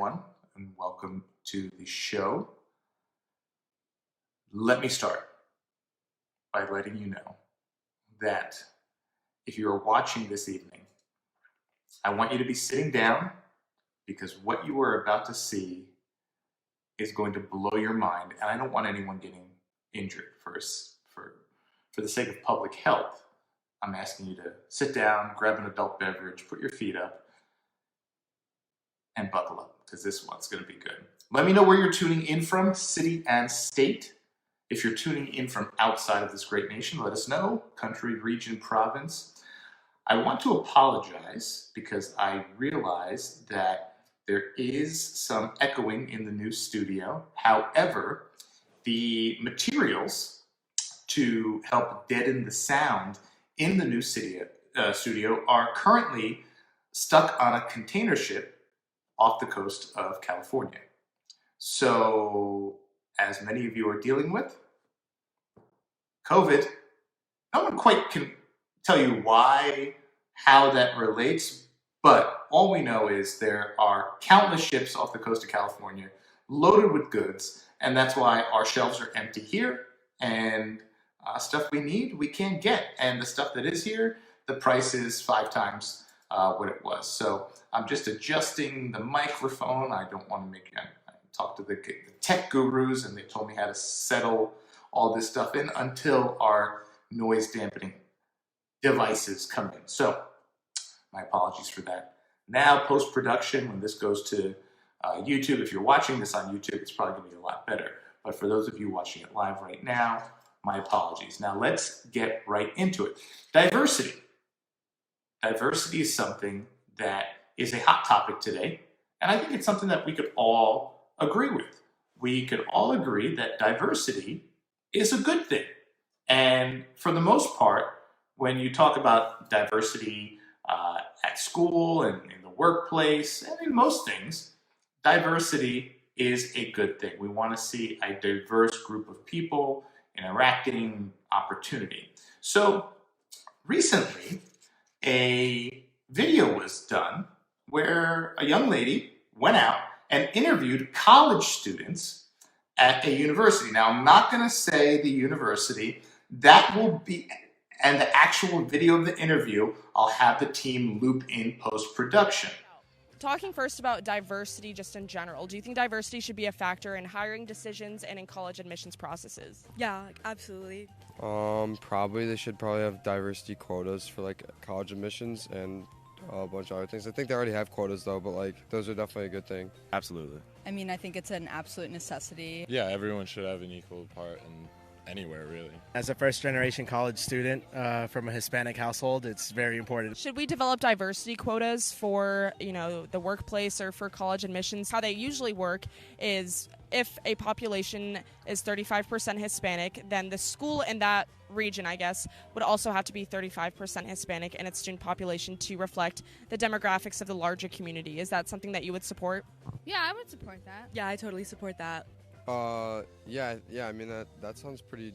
everyone, and welcome to the show. Let me start by letting you know that if you are watching this evening, I want you to be sitting down because what you are about to see is going to blow your mind, and I don't want anyone getting injured for the sake of public health. I'm asking you to sit down, grab an adult beverage, put your feet up, and buckle up because this one's going to be good. Let me know where you're tuning in from, city and state. If you're tuning in from outside of this great nation, let us know, country, region, province. I want to apologize because I realize that there is some echoing in the new studio. However, the materials to help deaden the sound in the new studio are currently stuck on a container ship off the coast of California. So, as many of you are dealing with, COVID, no one quite can tell you why, how that relates, but all we know is there are countless ships off the coast of California loaded with goods, and that's why our shelves are empty here, and stuff we need, we can't get. And the stuff that is here, the price is 5 times what it was. So I'm just adjusting the microphone. I don't want to I talked to the tech gurus, and they told me how to settle all this stuff in until our noise dampening devices come in. So my apologies for that. Now, post-production, when this goes to YouTube, if you're watching this on YouTube, it's probably going to be a lot better. But for those of you watching it live right now, my apologies. Now, let's get right into it. Diversity. Diversity is something that is a hot topic today, and I think it's something that we could all agree with. We could all agree that diversity is a good thing. And for the most part, when you talk about diversity at school and in the workplace and in most things, diversity is a good thing. We want to see a diverse group of people interacting, opportunity. So recently, a video was done where a young lady went out and interviewed college students at a university. Now, I'm not going to say the university. That will be, and the actual video of the interview, I'll have the team loop in post-production. Talking first about diversity just in general, do you think diversity should be a factor in hiring decisions and in college admissions processes? Yeah, absolutely. Probably they should have diversity quotas for like college admissions and a bunch of other things. I think they already have quotas though, but like those are definitely a good thing. Absolutely. I mean, I think it's an absolute necessity. Yeah, everyone should have an equal part in anywhere, really. As a first-generation college student from a Hispanic household, it's very important. Should we develop diversity quotas for, the workplace or for college admissions? How they usually work is if a population is 35% Hispanic, then the school in that region, I guess, would also have to be 35% Hispanic in its student population to reflect the demographics of the larger community. Is that something that you would support? Yeah, I would support that. Yeah, I totally support that. Yeah. I mean that sounds pretty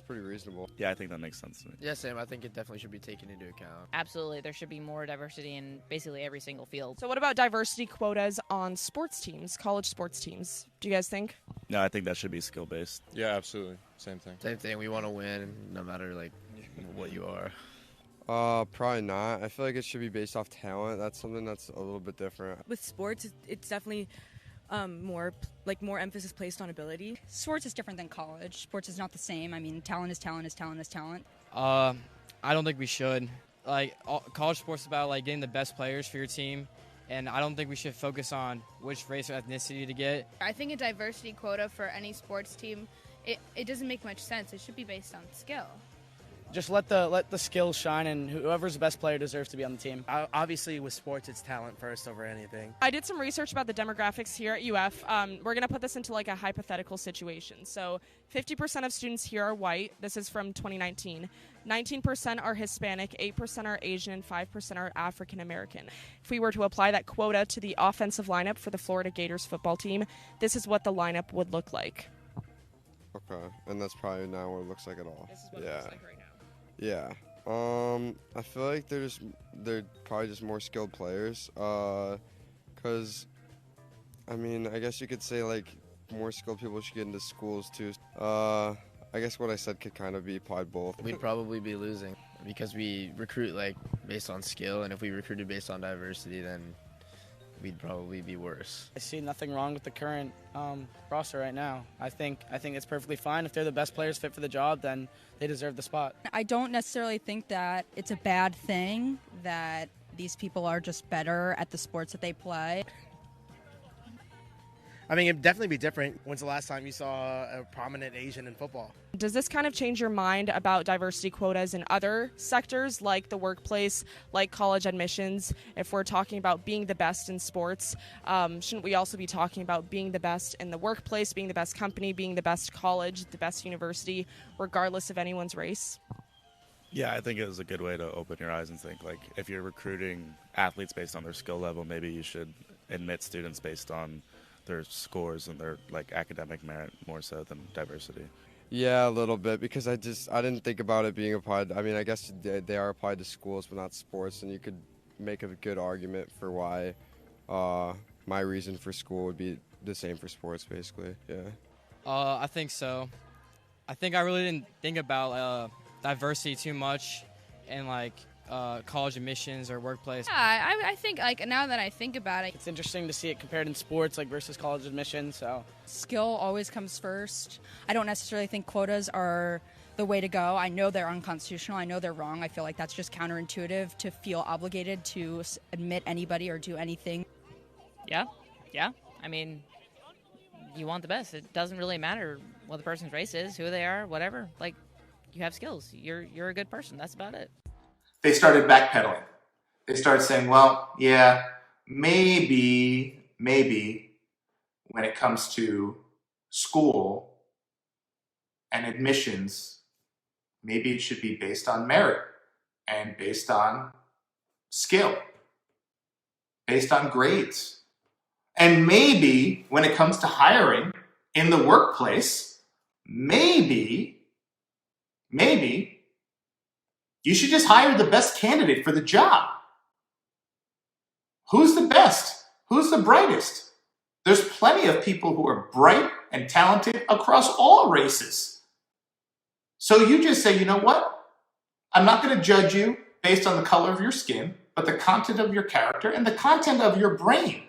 reasonable. Yeah, I think that makes sense to me. Yeah, Sam, I think it definitely should be taken into account. Absolutely. There should be more diversity in basically every single field. So what about diversity quotas on sports teams, college sports teams? Do you guys think? No, I think that should be skill-based. Yeah, absolutely. Same thing. Same thing. We want to win no matter what you are. Probably not. I feel like it should be based off talent. That's something that's a little bit different. With sports, it's definitely more emphasis placed on ability. Sports is different than college. Sports is not the same. I mean, talent is talent is talent is talent. I don't think we should. College sports is about getting the best players for your team, and I don't think we should focus on which race or ethnicity to get. I think a diversity quota for any sports team, it doesn't make much sense. It should be based on skill. Just let the skills shine, and whoever's the best player deserves to be on the team. Obviously, with sports, it's talent first over anything. I did some research about the demographics here at UF. We're going to put this into a hypothetical situation. So 50% of students here are white. This is from 2019. 19% are Hispanic, 8% are Asian, and 5% are African American. If we were to apply that quota to the offensive lineup for the Florida Gators football team, this is what the lineup would look like. Okay, and that's probably not what it looks like at all. This is what it looks like right now. Yeah. I feel like they're probably just more skilled players. Cause I mean, I guess you could say like more skilled people should get into schools too. I guess what I said could kind of be applied both. We'd probably be losing because we recruit like based on skill, and if we recruited based on diversity, then we'd probably be worse. I see nothing wrong with the current roster right now. I think it's perfectly fine. If they're the best players fit for the job, then they deserve the spot. I don't necessarily think that it's a bad thing that these people are just better at the sports that they play. I mean, it'd definitely be different. When's the last time you saw a prominent Asian in football? Does this kind of change your mind about diversity quotas in other sectors like the workplace, like college admissions? If we're talking about being the best in sports, shouldn't we also be talking about being the best in the workplace, being the best company, being the best college, the best university, regardless of anyone's race? Yeah, I think it was a good way to open your eyes and think, like, if you're recruiting athletes based on their skill level, maybe you should admit students based on their scores and their like academic merit more so than diversity. Yeah, a little bit, because I didn't think about it being applied. I mean, I guess they are applied to schools but not sports, and you could make a good argument for why my reason for school would be the same for sports, basically. Yeah. I think so. I think I really didn't think about diversity too much in like college admissions or workplace. Yeah, I think like now that I think about it, It's interesting to see it compared in sports, like versus college admissions. So Skill always comes first. I don't necessarily think quotas are the way to go. I know they're unconstitutional. I know they're wrong. I feel like that's just counterintuitive to feel obligated to admit anybody or do anything. Yeah. I mean, you want the best. It doesn't really matter what the person's race is, who they are, whatever. Like, you have skills. You're a good person. That's about it. They started backpedaling. They started saying, well, yeah, maybe when it comes to school and admissions, maybe it should be based on merit and based on skill, based on grades. And maybe when it comes to hiring in the workplace, maybe you should just hire the best candidate for the job. Who's the best? Who's the brightest? There's plenty of people who are bright and talented across all races. So you just say, you know what? I'm not going to judge you based on the color of your skin, but the content of your character and the content of your brain.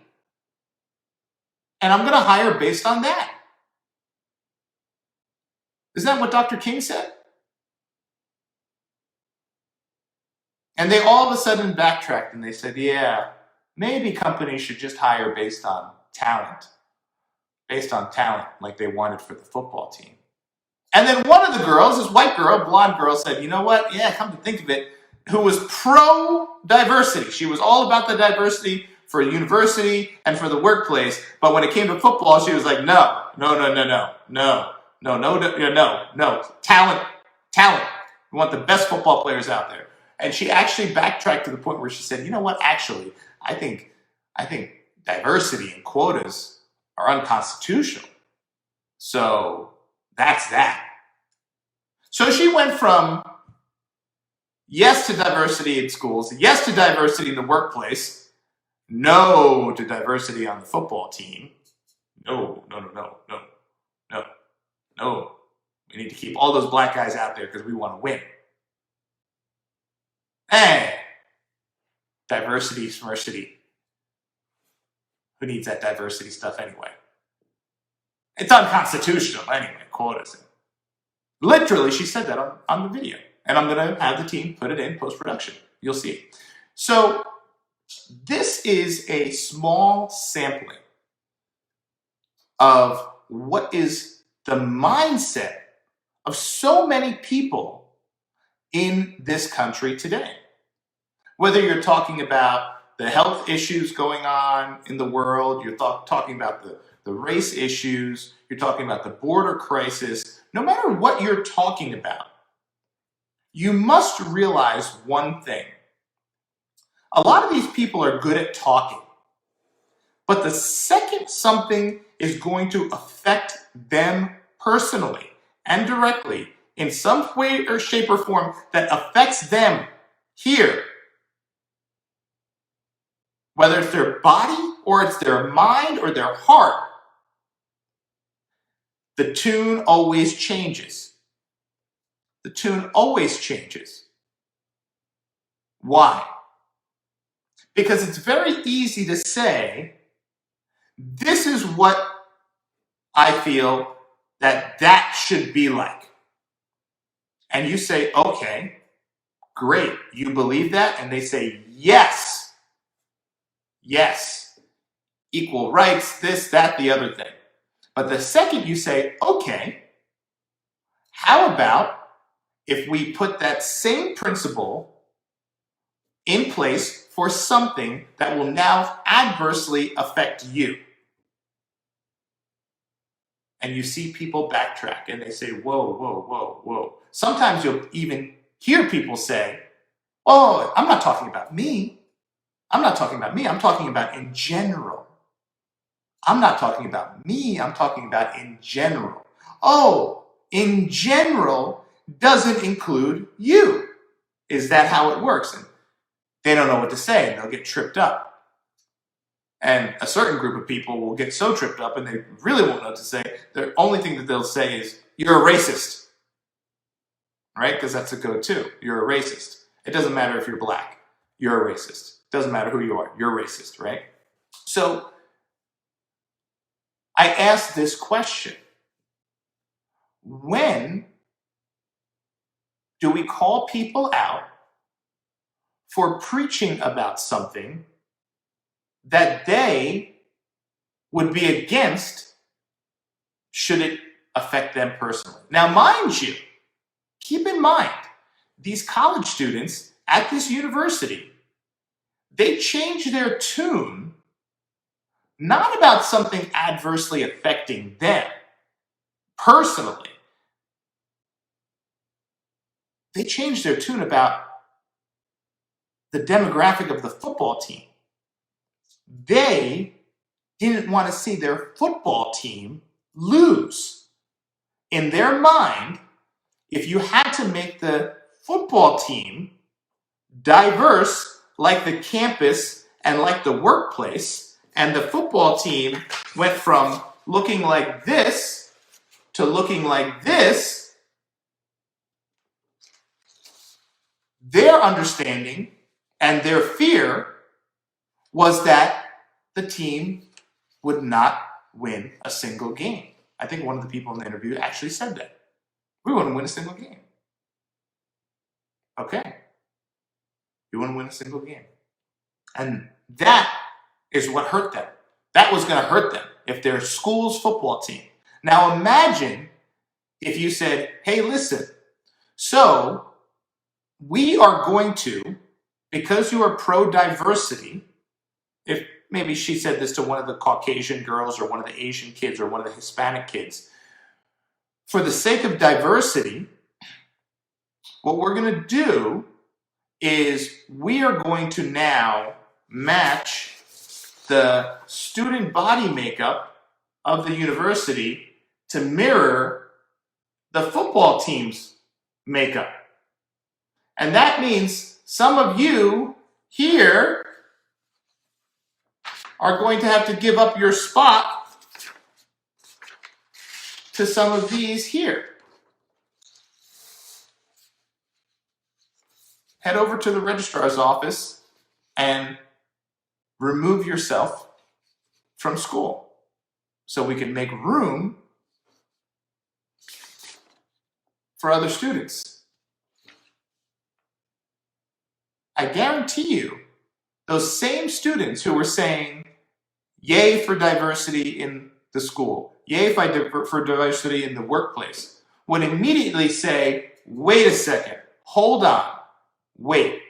And I'm going to hire based on that. Isn't that what Dr. King said? And they all of a sudden backtracked and they said, yeah, maybe companies should just hire based on talent, like they wanted for the football team. And then one of the girls, this white girl, blonde girl, said, you know what? Yeah, come to think of it, who was pro-diversity. She was all about the diversity for university and for the workplace. But when it came to football, she was like, no. Talent. We want the best football players out there. And she actually backtracked to the point where she said, you know what, actually, I think diversity and quotas are unconstitutional. So that's that. So she went from yes to diversity in schools, yes to diversity in the workplace, no to diversity on the football team. No. We need to keep all those black guys out there because we want to win. Hey, diversity, smercity. Who needs that diversity stuff anyway? It's unconstitutional anyway, quotas. Literally, she said that on the video. And I'm going to have the team put it in post-production. You'll see it. So this is a small sampling of what is the mindset of so many people in this country today. Whether you're talking about the health issues going on in the world, you're talking about the race issues, you're talking about the border crisis, no matter what you're talking about, you must realize one thing. A lot of these people are good at talking, but the second something is going to affect them personally and directly in some way or shape or form that affects them here, whether it's their body or it's their mind or their heart, the tune always changes. The tune always changes. Why? Because it's very easy to say, this is what I feel that should be like. And you say, okay, great. You believe that? And they say, yes. Yes. Equal rights, this, that, the other thing. But the second you say, okay, how about if we put that same principle in place for something that will now adversely affect you? And you see people backtrack and they say, whoa, whoa, whoa, whoa. Sometimes you'll even hear people say, oh, I'm not talking about me. I'm not talking about me. I'm talking about in general. I'm not talking about me. I'm talking about in general. Oh, in general doesn't include you. Is that how it works? And they don't know what to say and they'll get tripped up. And a certain group of people will get so tripped up and they really won't know what to say. The only thing that they'll say is, you're a racist. Right? Because that's a go-to. You're a racist. It doesn't matter if you're black. You're a racist. It doesn't matter who you are. You're racist, right? So I asked this question. When do we call people out for preaching about something that they would be against should it affect them personally? Now, mind you, keep in mind, these college students at this university, they change their tune not about something adversely affecting them personally. They change their tune about the demographic of the football team. They didn't want to see their football team lose. In their mind, if you had to make the football team diverse like the campus and like the workplace, and the football team went from looking like this to looking like this, their understanding and their fear was that the team would not win a single game. I think one of the people in the interview actually said that. We wouldn't win a single game. Okay. You wouldn't win a single game. And that is what hurt them. That was going to hurt them if their school's football team. Now imagine if you said, hey, listen, so we are going to, because you are pro-diversity, if maybe she said this to one of the Caucasian girls or one of the Asian kids or one of the Hispanic kids, for the sake of diversity, what we're going to do is we are going to now match the student body makeup of the university to mirror the football team's makeup. And that means some of you here are going to have to give up your spot to some of these here. Head over to the registrar's office and remove yourself from school so we can make room for other students. I guarantee you, those same students who were saying, yay for diversity in the school, yay for diversity in the workplace, would immediately say, wait a second, hold on, wait.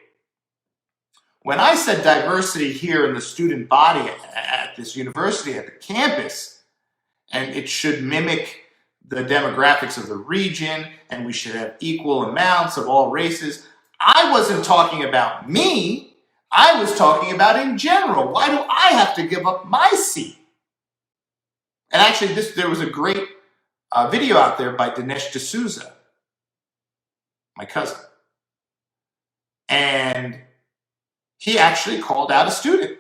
When I said diversity here in the student body at this university, at the campus, and it should mimic the demographics of the region, and we should have equal amounts of all races, I wasn't talking about me. I was talking about in general. Why do I have to give up my seat? And actually, there was a great video out there by Dinesh D'Souza, my cousin. And he actually called out a student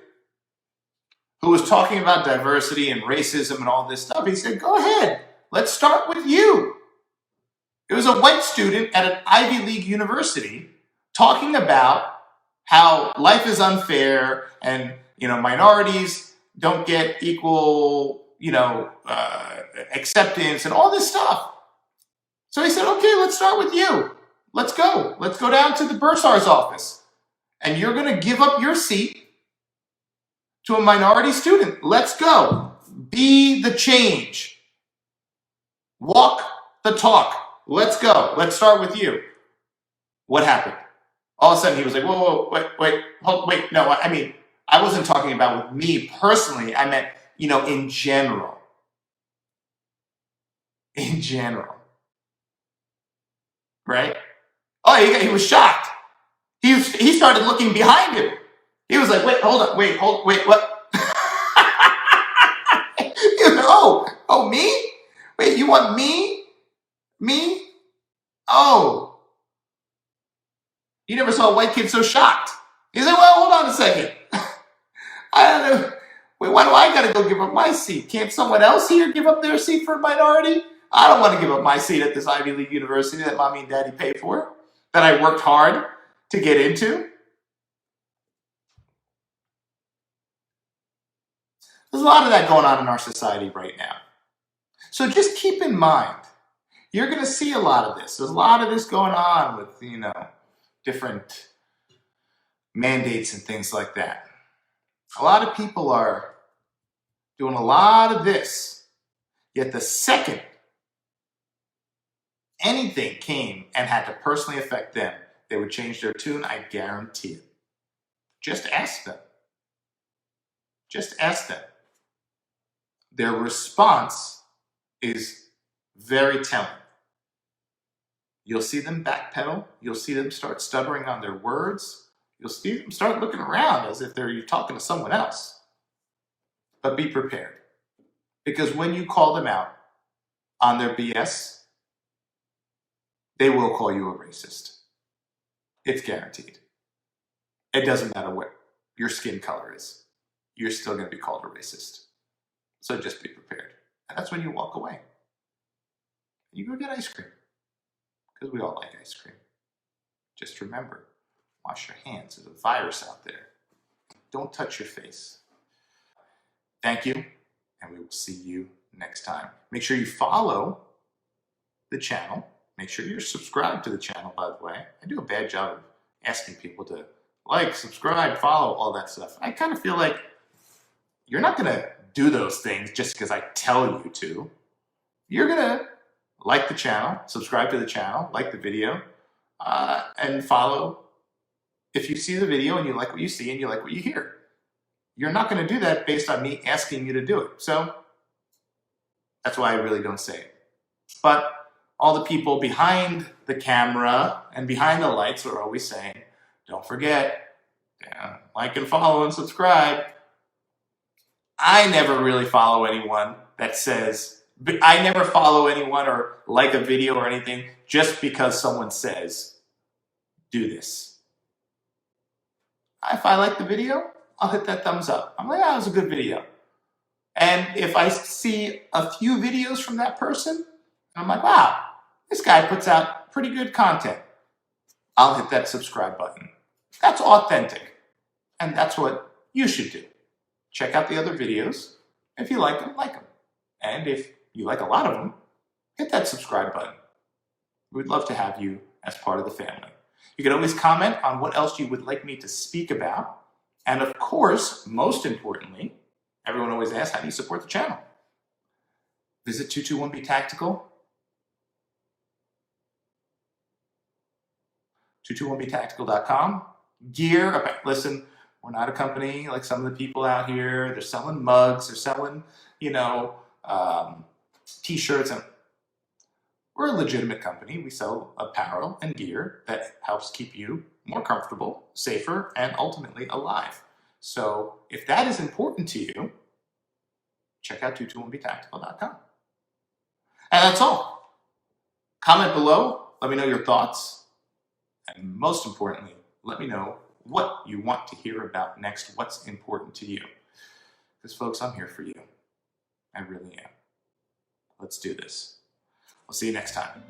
who was talking about diversity and racism and all this stuff, he said, go ahead, let's start with you. It was a white student at an Ivy League university talking about how life is unfair and, minorities don't get equal, acceptance and all this stuff. So he said, okay, let's start with you. Let's go. Let's go down to the bursar's office. And you're going to give up your seat to a minority student. Let's go. Be the change. Walk the talk. Let's go. Let's start with you. What happened? All of a sudden he was like, whoa, wait. No, I mean, I wasn't talking about with me personally. I meant, in general. In general. Right? Oh, he was shocked. He started looking behind him. He was like, wait, hold on, wait, what? Oh, me? Wait, you want me? Me? Oh. You never saw a white kid so shocked. He said, well, hold on a second. I don't know. Wait, why do I got to go give up my seat? Can't someone else here give up their seat for a minority? I don't want to give up my seat at this Ivy League university that mommy and daddy pay for, that I worked hard to get into. There's a lot of that going on in our society right now. So just keep in mind, you're going to see a lot of this. There's a lot of this going on with, different mandates and things like that. A lot of people are doing a lot of this. Yet the second anything came and had to personally affect them, they would change their tune, I guarantee it. Just ask them. Just ask them. Their response is very telling. You'll see them backpedal. You'll see them start stuttering on their words. You'll see them start looking around as if you're talking to someone else. But be prepared. Because when you call them out on their BS, they will call you a racist. It's guaranteed. It doesn't matter what your skin color is. You're still going to be called a racist. So just be prepared. And that's when you walk away. You go get ice cream. Because we all like ice cream. Just remember, wash your hands. There's a virus out there. Don't touch your face. Thank you, and we will see you next time. Make sure you follow the channel. Make sure you're subscribed to the channel, by the way. I do a bad job of asking people to like, subscribe, follow, all that stuff. I kind of feel like you're not going to do those things just because I tell you to. You're going to like the channel, subscribe to the channel, like the video, and follow if you see the video and you like what you see and you like what you hear. You're not going to do that based on me asking you to do it. So that's why I really don't say it. But all the people behind the camera and behind the lights are always saying, don't forget, like and follow and subscribe. I never really follow anyone that says, I never follow anyone or like a video or anything just because someone says, do this. If I like the video, I'll hit that thumbs up. I'm like, that was a good video. And if I see a few videos from that person, I'm like, wow, this guy puts out pretty good content. I'll hit that subscribe button. That's authentic. And that's what you should do. Check out the other videos. If you like them, like them. And if you like a lot of them, hit that subscribe button. We'd love to have you as part of the family. You can always comment on what else you would like me to speak about. And of course, most importantly, everyone always asks, how do you support the channel? Visit 221B Tactical. 221btactical.com. Gear. Okay, listen, we're not a company like some of the people out here. They're selling mugs. They're selling, t-shirts. And we're a legitimate company. We sell apparel and gear that helps keep you more comfortable, safer, and ultimately alive. So if that is important to you, check out 221btactical.com. And that's all. Comment below. Let me know your thoughts. And most importantly, let me know what you want to hear about next, what's important to you. Because, folks, I'm here for you. I really am. Let's do this. I'll see you next time.